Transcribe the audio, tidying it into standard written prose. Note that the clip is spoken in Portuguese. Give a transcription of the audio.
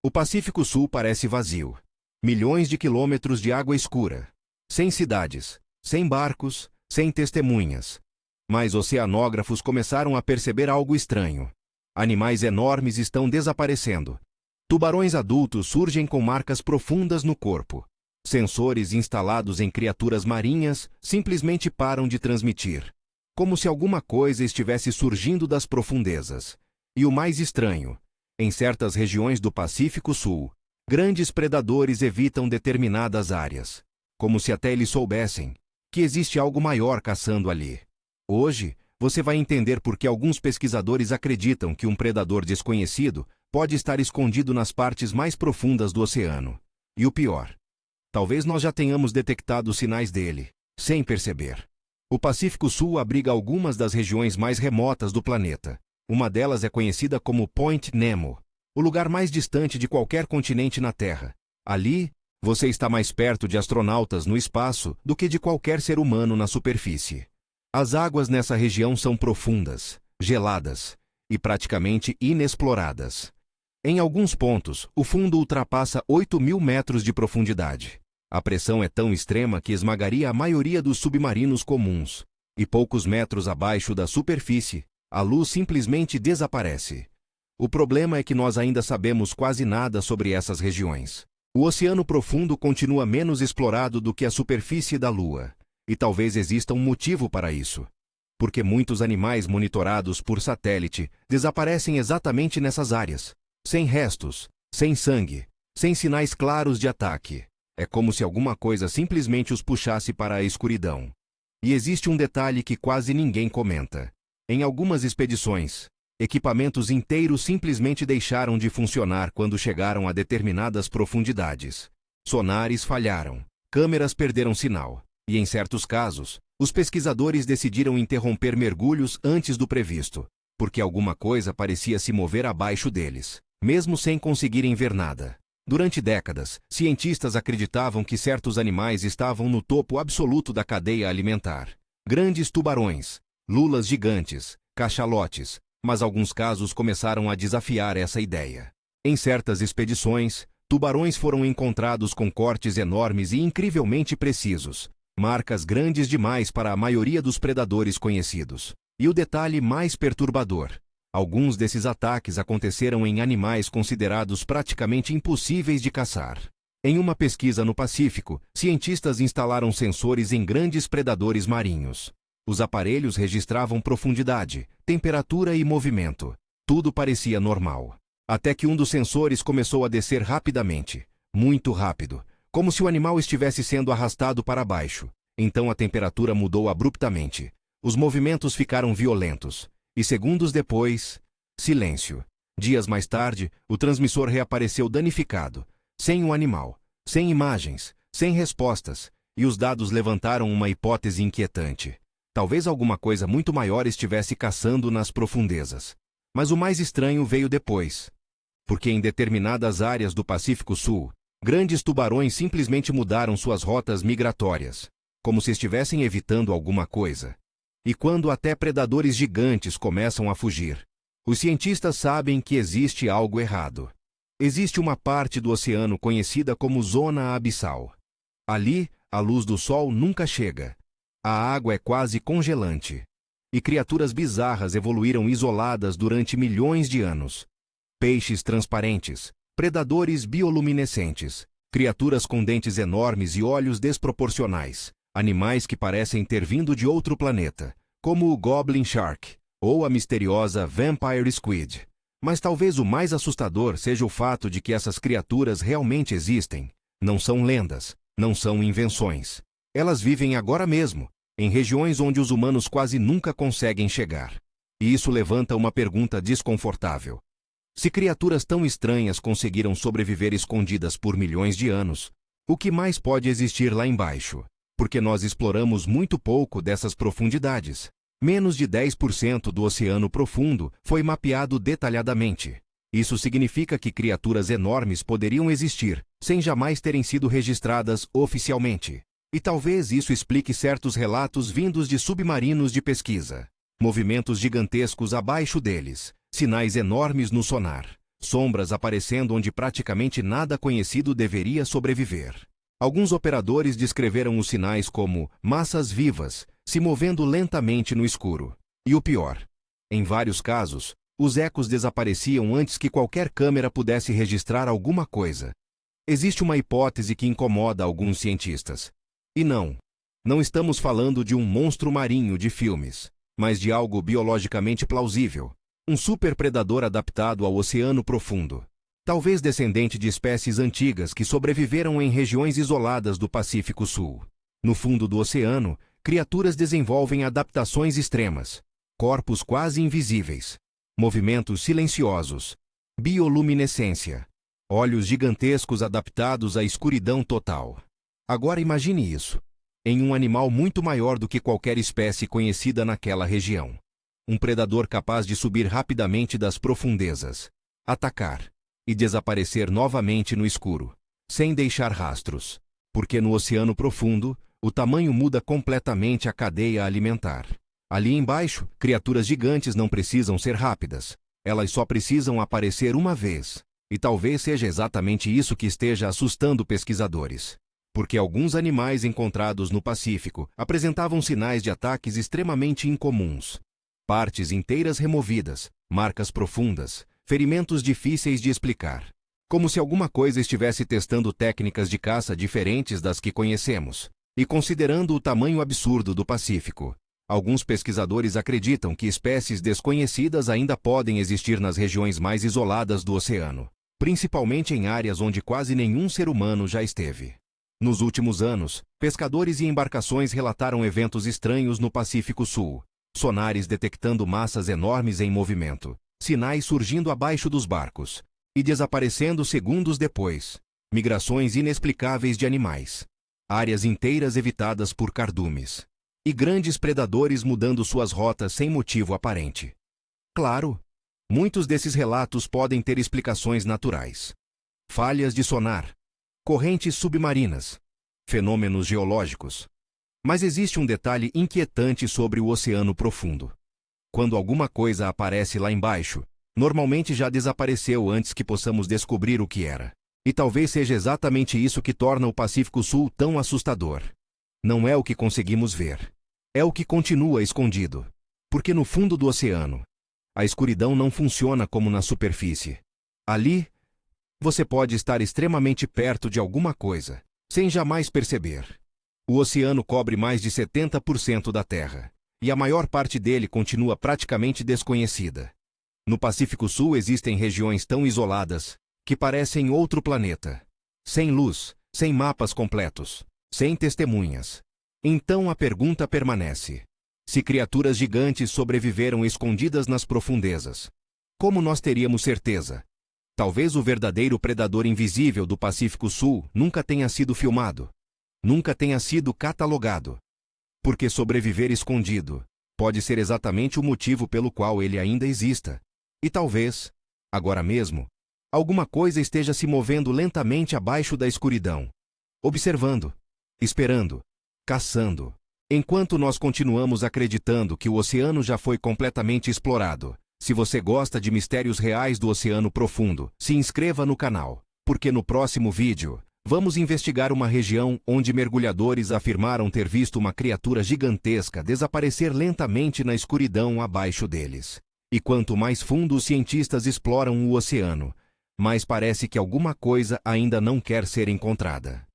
O Pacífico Sul parece vazio. Milhões de quilômetros de água escura. Sem cidades, sem barcos, sem testemunhas. Mas oceanógrafos começaram a perceber algo estranho. Animais enormes estão desaparecendo. Tubarões adultos surgem com marcas profundas no corpo. Sensores instalados em criaturas marinhas simplesmente param de transmitir. Como se alguma coisa estivesse surgindo das profundezas. E o mais estranho, em certas regiões do Pacífico Sul, grandes predadores evitam determinadas áreas, como se até eles soubessem que existe algo maior caçando ali. Hoje, você vai entender por que alguns pesquisadores acreditam que um predador desconhecido pode estar escondido nas partes mais profundas do oceano. E o pior, talvez nós já tenhamos detectado os sinais dele, sem perceber. O Pacífico Sul abriga algumas das regiões mais remotas do planeta. Uma delas é conhecida como Point Nemo, o lugar mais distante de qualquer continente na Terra. Ali, você está mais perto de astronautas no espaço do que de qualquer ser humano na superfície. As águas nessa região são profundas, geladas e praticamente inexploradas. Em alguns pontos, o fundo ultrapassa 8.000 metros de profundidade. A pressão é tão extrema que esmagaria a maioria dos submarinos comuns. E poucos metros abaixo da superfície, a luz simplesmente desaparece. O problema é que nós ainda sabemos quase nada sobre essas regiões. O oceano profundo continua menos explorado do que a superfície da Lua. E talvez exista um motivo para isso. Porque muitos animais monitorados por satélite desaparecem exatamente nessas áreas. Sem restos, sem sangue, sem sinais claros de ataque. É como se alguma coisa simplesmente os puxasse para a escuridão. E existe um detalhe que quase ninguém comenta. Em algumas expedições, equipamentos inteiros simplesmente deixaram de funcionar quando chegaram a determinadas profundidades. Sonares falharam, câmeras perderam sinal, e em certos casos, os pesquisadores decidiram interromper mergulhos antes do previsto, porque alguma coisa parecia se mover abaixo deles, mesmo sem conseguirem ver nada. Durante décadas, cientistas acreditavam que certos animais estavam no topo absoluto da cadeia alimentar. Grandes tubarões, lulas gigantes, cachalotes, mas alguns casos começaram a desafiar essa ideia. Em certas expedições, tubarões foram encontrados com cortes enormes e incrivelmente precisos, marcas grandes demais para a maioria dos predadores conhecidos. E o detalhe mais perturbador: alguns desses ataques aconteceram em animais considerados praticamente impossíveis de caçar. Em uma pesquisa no Pacífico, cientistas instalaram sensores em grandes predadores marinhos. Os aparelhos registravam profundidade, temperatura e movimento. Tudo parecia normal. Até que um dos sensores começou a descer rapidamente, muito rápido, como se o animal estivesse sendo arrastado para baixo. Então a temperatura mudou abruptamente. Os movimentos ficaram violentos. E segundos depois, silêncio. Dias mais tarde, o transmissor reapareceu danificado, sem o animal, sem imagens, sem respostas, e os dados levantaram uma hipótese inquietante. Talvez alguma coisa muito maior estivesse caçando nas profundezas. Mas o mais estranho veio depois. Porque em determinadas áreas do Pacífico Sul, grandes tubarões simplesmente mudaram suas rotas migratórias, como se estivessem evitando alguma coisa. E quando até predadores gigantes começam a fugir, os cientistas sabem que existe algo errado. Existe uma parte do oceano conhecida como zona abissal. Ali, a luz do sol nunca chega. A água é quase congelante. E criaturas bizarras evoluíram isoladas durante milhões de anos. Peixes transparentes, predadores bioluminescentes, criaturas com dentes enormes e olhos desproporcionais, animais que parecem ter vindo de outro planeta, como o Goblin Shark ou a misteriosa Vampire Squid. Mas talvez o mais assustador seja o fato de que essas criaturas realmente existem. Não são lendas, não são invenções. Elas vivem agora mesmo, em regiões onde os humanos quase nunca conseguem chegar. E isso levanta uma pergunta desconfortável. Se criaturas tão estranhas conseguiram sobreviver escondidas por milhões de anos, o que mais pode existir lá embaixo? Porque nós exploramos muito pouco dessas profundidades. Menos de 10% do oceano profundo foi mapeado detalhadamente. Isso significa que criaturas enormes poderiam existir, sem jamais terem sido registradas oficialmente. E talvez isso explique certos relatos vindos de submarinos de pesquisa. Movimentos gigantescos abaixo deles, sinais enormes no sonar, sombras aparecendo onde praticamente nada conhecido deveria sobreviver. Alguns operadores descreveram os sinais como massas vivas, se movendo lentamente no escuro. E o pior, em vários casos, os ecos desapareciam antes que qualquer câmera pudesse registrar alguma coisa. Existe uma hipótese que incomoda alguns cientistas. E não estamos falando de um monstro marinho de filmes, mas de algo biologicamente plausível. Um superpredador adaptado ao oceano profundo. Talvez descendente de espécies antigas que sobreviveram em regiões isoladas do Pacífico Sul. No fundo do oceano, criaturas desenvolvem adaptações extremas. Corpos quase invisíveis. Movimentos silenciosos. Bioluminescência. Olhos gigantescos adaptados à escuridão total. Agora imagine isso. Em um animal muito maior do que qualquer espécie conhecida naquela região. Um predador capaz de subir rapidamente das profundezas, atacar e desaparecer novamente no escuro, sem deixar rastros. Porque no oceano profundo, o tamanho muda completamente a cadeia alimentar. Ali embaixo, criaturas gigantes não precisam ser rápidas. Elas só precisam aparecer uma vez. E talvez seja exatamente isso que esteja assustando pesquisadores. Porque alguns animais encontrados no Pacífico apresentavam sinais de ataques extremamente incomuns. Partes inteiras removidas, marcas profundas, ferimentos difíceis de explicar. Como se alguma coisa estivesse testando técnicas de caça diferentes das que conhecemos. E considerando o tamanho absurdo do Pacífico, alguns pesquisadores acreditam que espécies desconhecidas ainda podem existir nas regiões mais isoladas do oceano, principalmente em áreas onde quase nenhum ser humano já esteve. Nos últimos anos, pescadores e embarcações relataram eventos estranhos no Pacífico Sul. Sonares detectando massas enormes em movimento, sinais surgindo abaixo dos barcos e desaparecendo segundos depois, migrações inexplicáveis de animais, áreas inteiras evitadas por cardumes e grandes predadores mudando suas rotas sem motivo aparente. Claro, muitos desses relatos podem ter explicações naturais. Falhas de sonar, correntes submarinas, fenômenos geológicos. Mas existe um detalhe inquietante sobre o oceano profundo. Quando alguma coisa aparece lá embaixo, normalmente já desapareceu antes que possamos descobrir o que era. E talvez seja exatamente isso que torna o Pacífico Sul tão assustador. Não é o que conseguimos ver. É o que continua escondido. Porque no fundo do oceano, a escuridão não funciona como na superfície. Ali, você pode estar extremamente perto de alguma coisa, sem jamais perceber. O oceano cobre mais de 70% da Terra, e a maior parte dele continua praticamente desconhecida. No Pacífico Sul existem regiões tão isoladas que parecem outro planeta. Sem luz, sem mapas completos, sem testemunhas. Então a pergunta permanece. Se criaturas gigantes sobreviveram escondidas nas profundezas, como nós teríamos certeza? Talvez o verdadeiro predador invisível do Pacífico Sul nunca tenha sido filmado. Nunca tenha sido catalogado. Porque sobreviver escondido pode ser exatamente o motivo pelo qual ele ainda exista. E talvez, agora mesmo, alguma coisa esteja se movendo lentamente abaixo da escuridão. Observando, esperando, caçando. Enquanto nós continuamos acreditando que o oceano já foi completamente explorado. Se você gosta de mistérios reais do oceano profundo, se inscreva no canal. Porque no próximo vídeo, vamos investigar uma região onde mergulhadores afirmaram ter visto uma criatura gigantesca desaparecer lentamente na escuridão abaixo deles. E quanto mais fundo os cientistas exploram o oceano, mais parece que alguma coisa ainda não quer ser encontrada.